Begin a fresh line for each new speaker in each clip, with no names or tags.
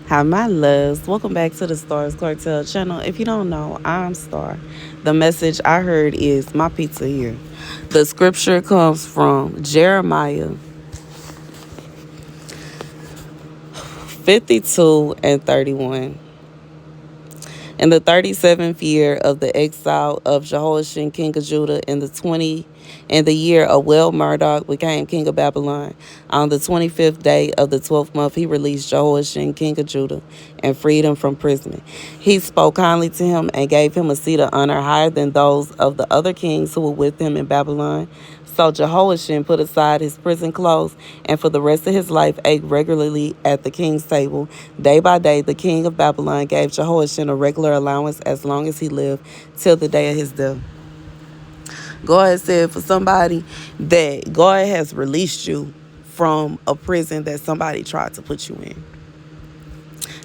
Hi, my loves. Welcome back to the Starscartel channel. If you don't know, I'm Star. The message I heard is my pizza here. The scripture comes from Jeremiah 52 and 31. In the 37th year of the exile of Jehoiachin, king of Judah, in the year of Marduk became king of Babylon, on the 25th day of the 12th month, he released Jehoiachin, king of Judah, and freed him from prison. He spoke kindly to him and gave him a seat of honor higher than those of the other kings who were with him in Babylon. So Jehoiachin put aside his prison clothes and for the rest of his life ate regularly at the king's table. Day by day, the king of Babylon gave Jehoiachin a regular allowance as long as he lived till the day of his death. God said for somebody that God has released you from a prison that somebody tried to put you in.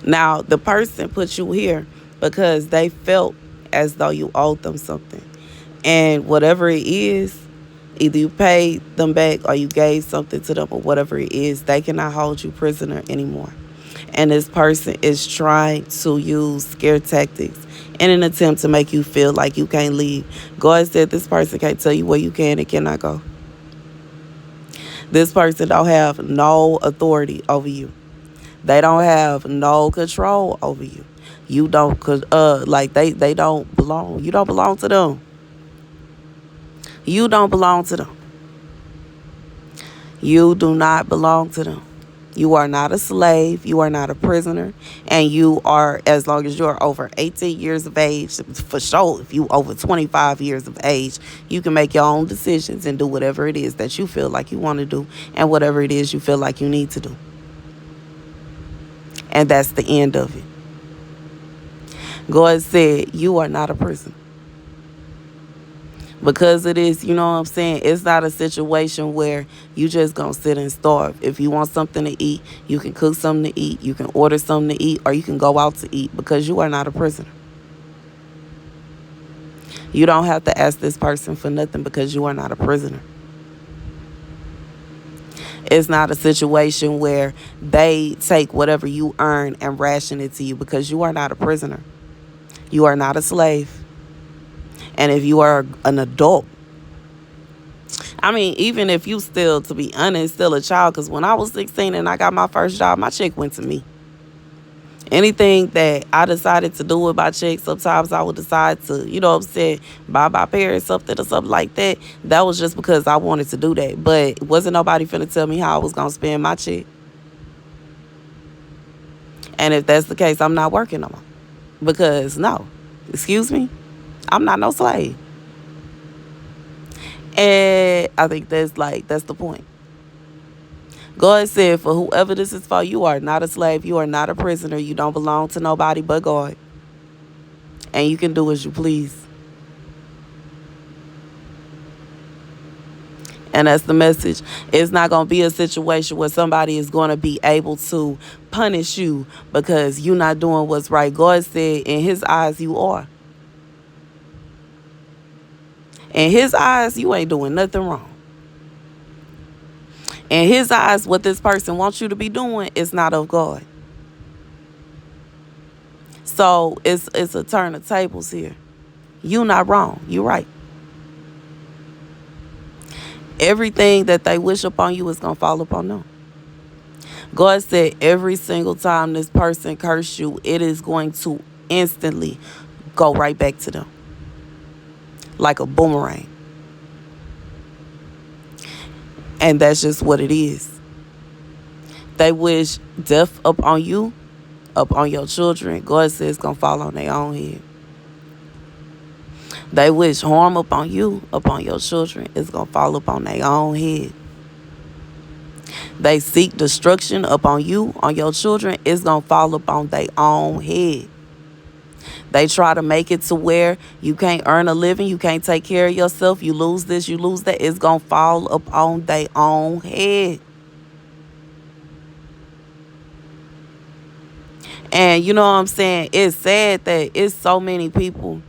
Now, the person put you here because they felt as though you owed them something. And whatever it is, either you paid them back or you gave something to them or whatever it is, they cannot hold you prisoner anymore. And this person is trying to use scare tactics in an attempt to make you feel like you can't leave. God said this person can't tell you where you can and cannot go. This person don't have no authority over you. They don't have no control over you. You don't they don't belong. You don't belong to them. You don't belong to them. You do not belong to them. You are not a slave. You are not a prisoner. And you are, as long as you're over 18 years of age, for sure, if you over 25 years of age, you can make your own decisions and do whatever it is that you feel like you want to do and whatever it is you feel like you need to do. And that's the end of it. God said, you are not a prisoner. Because it is, you know what I'm saying? It's not a situation where you just gonna sit and starve. If you want something to eat, you can cook something to eat, you can order something to eat, or you can go out to eat because you are not a prisoner. You don't have to ask this person for nothing because you are not a prisoner. It's not a situation where they take whatever you earn and ration it to you because you are not a prisoner. You are not a slave. And if you are an adult, I mean, even if you still, to be honest, still a child, because when I was 16 and I got my first job, my check went to me. Anything that I decided to do with my check, sometimes I would decide to, you know what I'm saying, buy my parents something or something like that. That was just because I wanted to do that. But wasn't nobody finna tell me how I was going to spend my check. And if that's the case, I'm not working no more. Because, no, excuse me, I'm not no slave. And I think that's the point. God said, for whoever this is for, you are not a slave. You are not a prisoner. You don't belong to nobody but God. And you can do as you please. And that's the message. It's not going to be a situation where somebody is going to be able to punish you because you're not doing what's right. God said, in his eyes, you are. In his eyes, you ain't doing nothing wrong. In his eyes, what this person wants you to be doing is not of God. So it's a turn of tables here. You not wrong. You right. Everything that they wish upon you is going to fall upon them. God said every single time this person curse you, it is going to instantly go right back to them. Like a boomerang. And that's just what it is. They wish death upon you, upon your children. God says it's going to fall on their own head. They wish harm upon you, upon your children. It's going to fall upon their own head. They seek destruction upon you, on your children. It's going to fall upon their own head. They try to make it to where you can't earn a living, you can't take care of yourself, you lose this, you lose that. It's going to fall upon their own head. And you know what I'm saying? It's sad that it's so many people,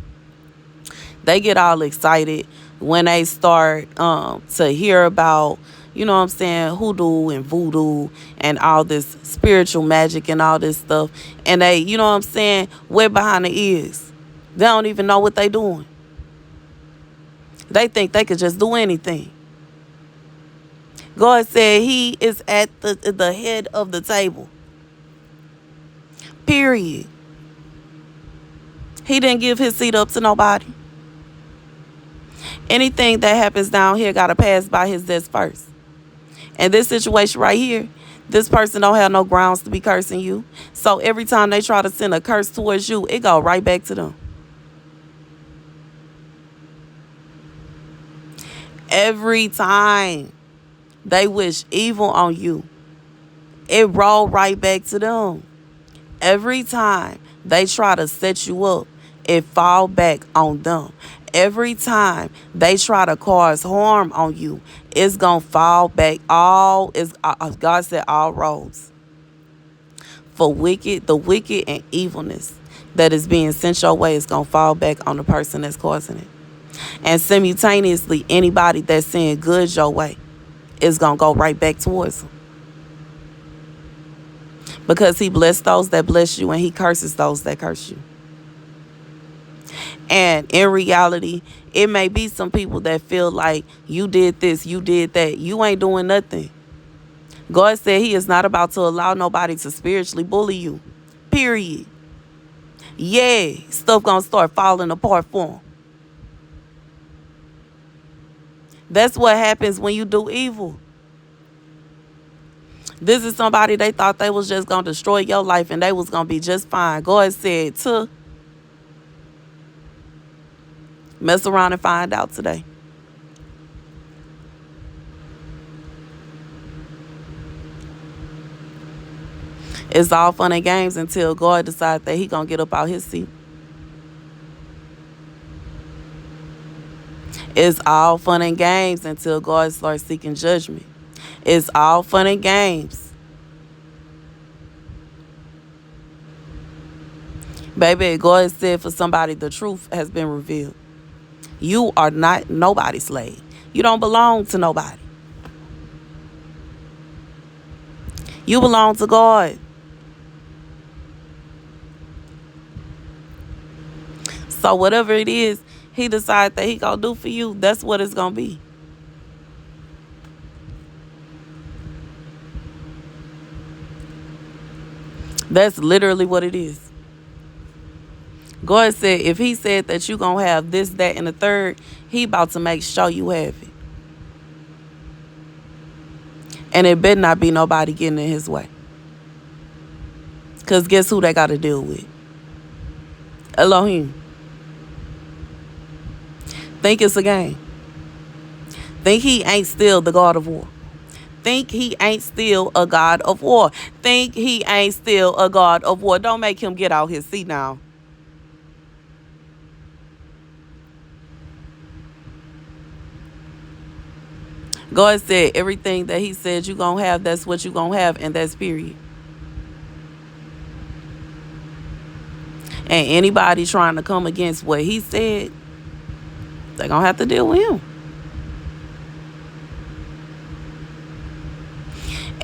they get all excited when they start to hear about, you know what I'm saying, hoodoo and voodoo and all this spiritual magic and all this stuff. And they, you know what I'm saying, wet behind the ears. They don't even know what they doing. They think they could just do anything. God said he is at the head of the table. Period. He didn't give his seat up to nobody. Anything that happens down here got to pass by his desk first. And this situation right here, this person don't have no grounds to be cursing you. So every time they try to send a curse towards you, it go right back to them. Every time they wish evil on you, it roll right back to them. Every time they try to set you up, it fall back on them. Every time they try to cause harm on you, it's going to fall back. God said all roads. For the wicked and evilness that is being sent your way is going to fall back on the person that's causing it. And simultaneously, anybody that's sending good your way is going to go right back towards them. Because he blessed those that bless you and he curses those that curse you. And in reality, it may be some people that feel like you did this, you did that. You ain't doing nothing. God said he is not about to allow nobody to spiritually bully you. Period. Yeah, stuff gonna start falling apart for him. That's what happens when you do evil. This is somebody they thought they was just gonna destroy your life and they was gonna be just fine. God said to mess around and find out today. It's all fun and games until God decides that he gonna get up out his seat. It's all fun and games until God starts seeking judgment. It's all fun and games. Baby, God said for somebody the truth has been revealed. You are not nobody's slave. You don't belong to nobody. You belong to God. So whatever it is he decides that he gonna do for you, that's what it's gonna be. That's literally what it is. God said if he said that you gonna have this, that, and the third, he about to make sure you have it. And it better not be nobody getting in his way. Because guess who they got to deal with? Elohim. Think it's a game. Think he ain't still the God of war. Think he ain't still a God of war. Think he ain't still a God of war. Don't make him get out his seat now. God said everything that he said you gonna have, that's what you gonna have, and that's period. And anybody trying to come against what he said, they're gonna have to deal with him.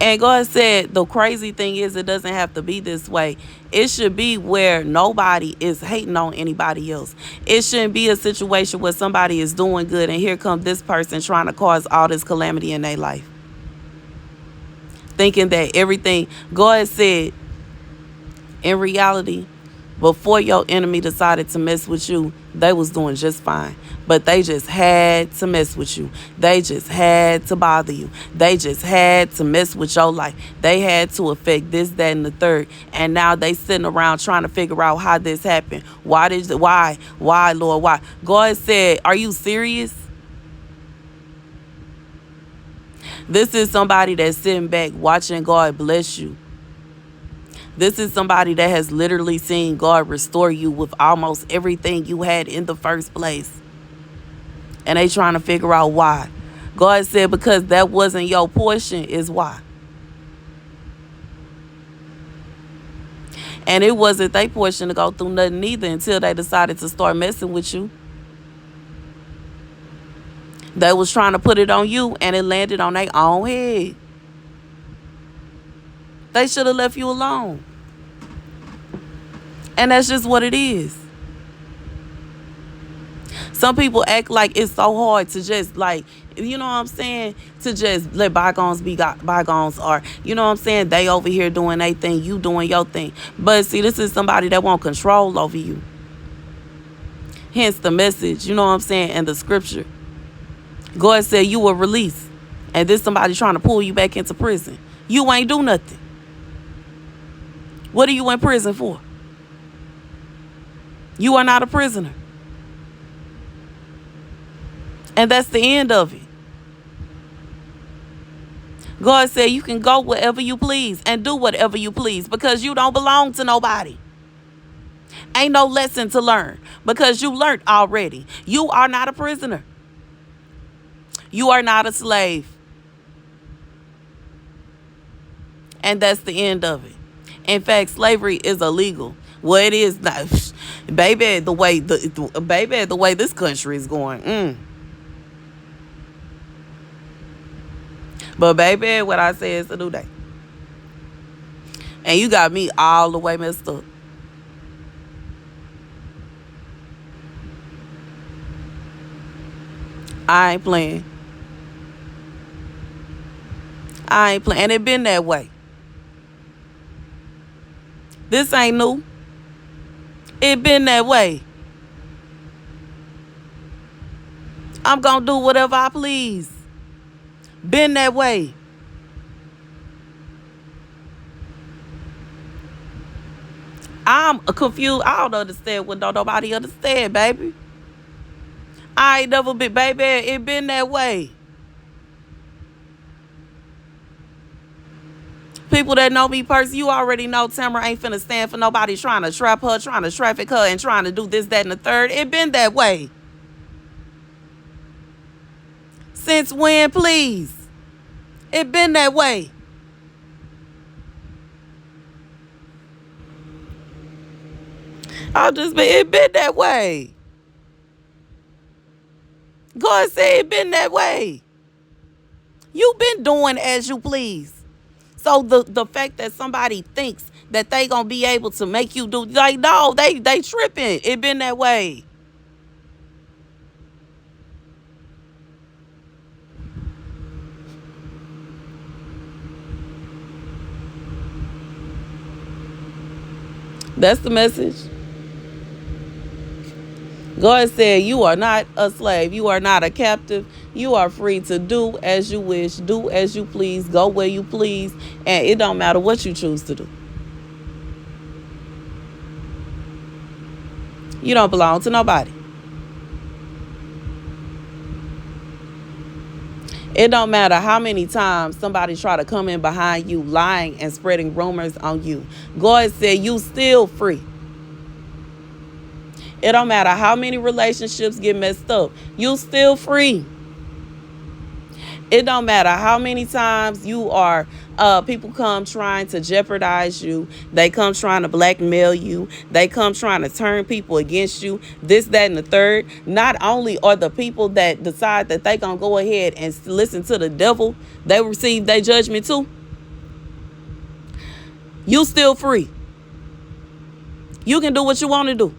And God said the crazy thing is it doesn't have to be this way. It should be where nobody is hating on anybody else. It shouldn't be a situation where somebody is doing good and here comes this person trying to cause all this calamity in their life. Thinking that everything, God said, in reality, before your enemy decided to mess with you, they was doing just fine. But they just had to mess with you. They just had to bother you. They just had to mess with your life. They had to affect this, that, and the third. And now they sitting around trying to figure out how this happened. Why, Lord, why? God said, are you serious? This is somebody that's sitting back watching God bless you. This is somebody that has literally seen God restore you with almost everything you had in the first place. And they trying to figure out why. God said because that wasn't your portion is why. And it wasn't their portion to go through nothing either until they decided to start messing with you. They was trying to put it on you, and it landed on their own head. They should have left you alone. And that's just what it is. Some people act like it's so hard to just, like, you know what I'm saying, to just let bygones be bygones, or, you know what I'm saying, they over here doing their thing, you doing your thing. But see, this is somebody that want control over you. Hence the message, you know what I'm saying, and the scripture. God said you were released, and this somebody trying to pull you back into prison. You ain't do nothing. What are you in prison for? You are not a prisoner. And that's the end of it. God said you can go wherever you please and do whatever you please, because you don't belong to nobody. Ain't no lesson to learn, because you learned already. You are not a prisoner. You are not a slave. And that's the end of it. In fact, slavery is illegal. Well, it is not. Baby, the way this country is going. But baby, what I say is a new day. And you got me all the way messed up. I ain't playing. And it been that way. This ain't new. It been that way. I'm gonna do whatever I please. Been that way. I'm confused. I don't understand what nobody understand, baby. I ain't never been, baby. It been that way. People that know me personally, you already know Tamara ain't finna stand for nobody trying to trap her, trying to traffic her, and trying to do this, that, and the third. It been that way. Since when, please? It been that way. It been that way. God said it been that way. You been doing as you please. So the fact that somebody thinks that they gonna be able to make you do, like, no, they tripping. It been that way. That's the message. God said you are not a slave. You are not a captive. You are free to do as you wish, do as you please, go where you please, and it don't matter what you choose to do. You don't belong to nobody. It don't matter how many times somebody try to come in behind you lying and spreading rumors on you. God said you still free. It don't matter how many relationships get messed up. You still free. It don't matter how many times you are, people come trying to jeopardize you. They come trying to blackmail you. They come trying to turn people against you. This, that, and the third. Not only are the people that decide that they gonna go ahead and listen to the devil, they receive their judgment too. You still free. You can do what you want to do.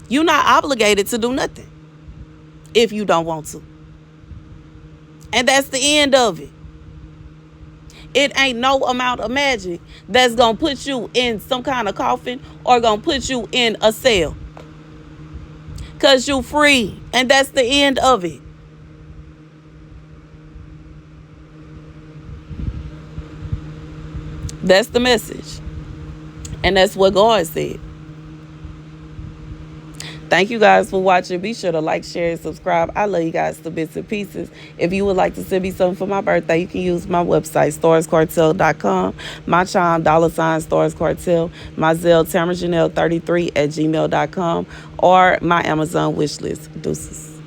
You're not obligated to do nothing if you don't want to. And that's the end of it. It ain't no amount of magic that's going to put you in some kind of coffin or going to put you in a cell. Because you're free. And that's the end of it. That's the message. And that's what God said. Thank you guys for watching. Be sure to like, share, and subscribe. I love you guys to bits and pieces. If you would like to send me something for my birthday, you can use my website, Starscartel.com, my Chime, $Starscartel, my Zelle, TamaraJanelle33 @gmail.com, or my Amazon wish list. Deuces.